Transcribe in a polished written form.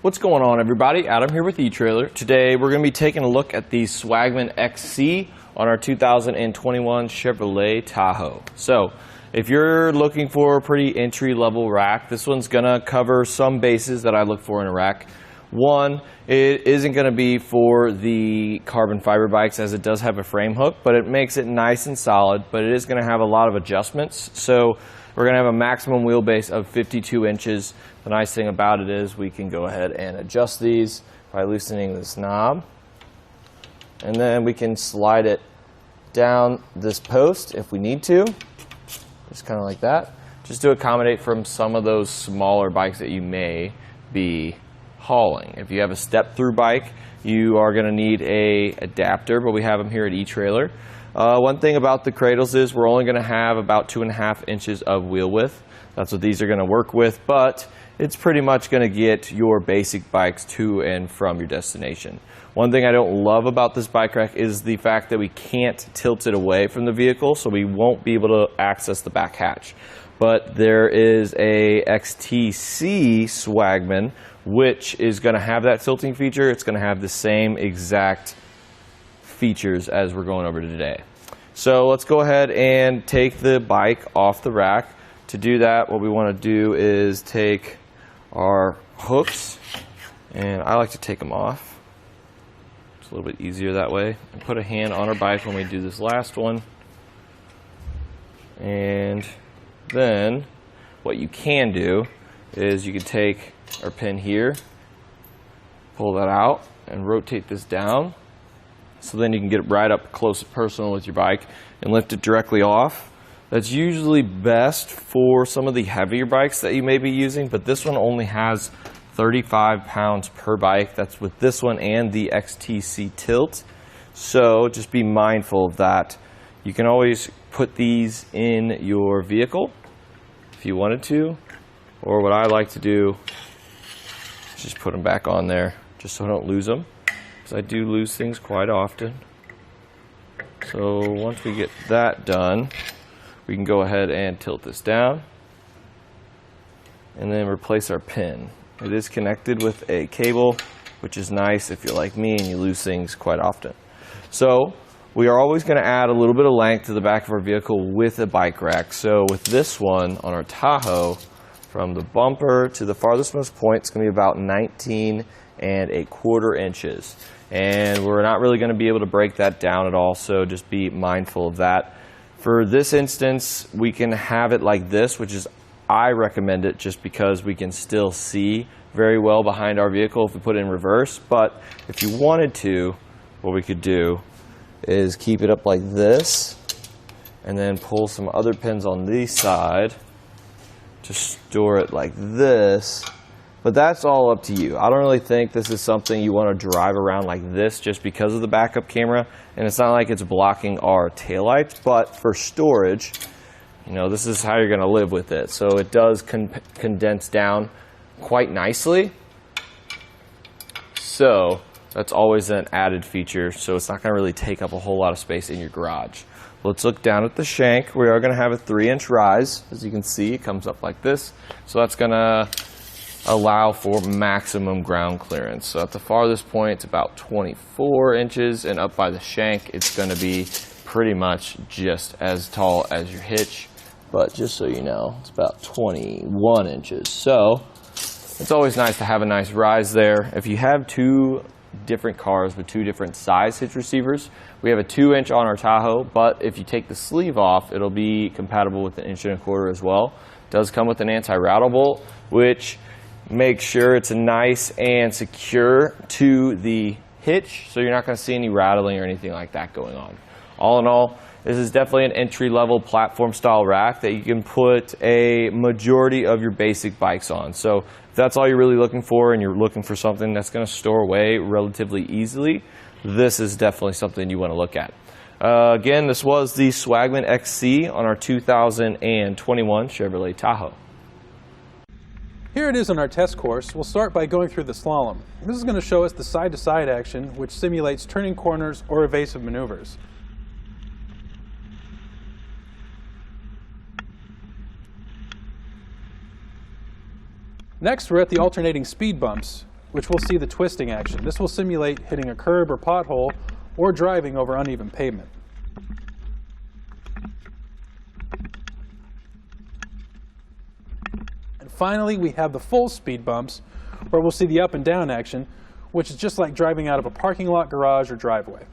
What's going on, everybody? Adam here with eTrailer. Today we're going to be taking a look at the Swagman XC on our 2021 Chevrolet Tahoe. So if you're looking for a pretty entry-level rack, this one's going to cover some bases that I look for in a rack. One, it isn't going to be for the carbon fiber bikes as it does have a frame hook, but it makes it nice and solid, but it is going to have a lot of adjustments. So we're going to have a maximum wheelbase of 52 inches. The nice thing about it is we can go ahead and adjust these by loosening this knob. And then we can slide it down this post if we need to. Just kind of like that. Just to accommodate from some of those smaller bikes that you may be hauling. If you have a step-through bike, you are going to need a adapter, but we have them here at eTrailer. One thing about the Cradles is we're only going to have about 2.5 inches of wheel width. That's what these are going to work with, but it's pretty much going to get your basic bikes to and from your destination. One thing I don't love about this bike rack is the fact that we can't tilt it away from the vehicle, so we won't be able to access the back hatch. But there is a XTC Swagman, which is going to have that tilting feature. It's going to have the same exact features as we're going over today. So let's go ahead and take the bike off the rack. To do that, what we want to do is take our hooks, and I like to take them off. It's a little bit easier that way. And put a hand on our bike when we do this last one. And then what you can do is you can take our pin here, pull that out, and rotate this down. So then you can get right up close and personal with your bike and lift it directly off. That's usually best for some of the heavier bikes that you may be using, but this one only has 35 pounds per bike. That's with this one and the XTC tilt. So just be mindful of that. You can always put these in your vehicle if you wanted to, or what I like to do is just put them back on there just so I don't lose them, because I do lose things quite often. So once we get that done, we can go ahead and tilt this down and then replace our pin. It is connected with a cable, which is nice if you're like me and you lose things quite often. So we are always going to add a little bit of length to the back of our vehicle with a bike rack. So with this one on our Tahoe, from the bumper to the farthest most point, it's going to be about 19.25 inches. And we're not really going to be able to break that down at all, so just be mindful of that. For this instance, we can have it like this, which is, I recommend it just because we can still see very well behind our vehicle if we put it in reverse. But if you wanted to, what we could do is keep it up like this and then pull some other pins on the side to store it like this. But that's all up to you. I don't really think this is something you want to drive around like this just because of the backup camera. And it's not like it's blocking our taillights, but for storage, you know, this is how you're going to live with it. So it does condense down quite nicely. So that's always an added feature. So it's not going to really take up a whole lot of space in your garage. Let's look down at the shank. We are going to have a 3-inch rise. As you can see, it comes up like this. So that's going to allow for maximum ground clearance. So at the farthest point, it's about 24 inches, and up by the shank, it's going to be pretty much just as tall as your hitch. But just so you know, it's about 21 inches. So it's always nice to have a nice rise there. If you have two different cars with two different size hitch receivers, we have a 2-inch on our Tahoe, but if you take the sleeve off, it'll be compatible with an 1.25 inch as well. It does come with an anti-rattle bolt, which makes sure it's nice and secure to the hitch, so you're not going to see any rattling or anything like that going on. All in all, this is definitely an entry-level platform style rack that you can put a majority of your basic bikes on. So if that's all you're really looking for and you're looking for something that's going to store away relatively easily, this is definitely something you want to look at. Again, this was the Swagman XC on our 2021 Chevrolet Tahoe. Here it is on our test course. We'll start by going through the slalom. This is going to show us the side-to-side action, which simulates turning corners or evasive maneuvers. Next, we're at the alternating speed bumps. which we'll see the twisting action. This will simulate hitting a curb or pothole or driving over uneven pavement. And finally, we have the full speed bumps, where we'll see the up and down action, which is just like driving out of a parking lot, garage, or driveway.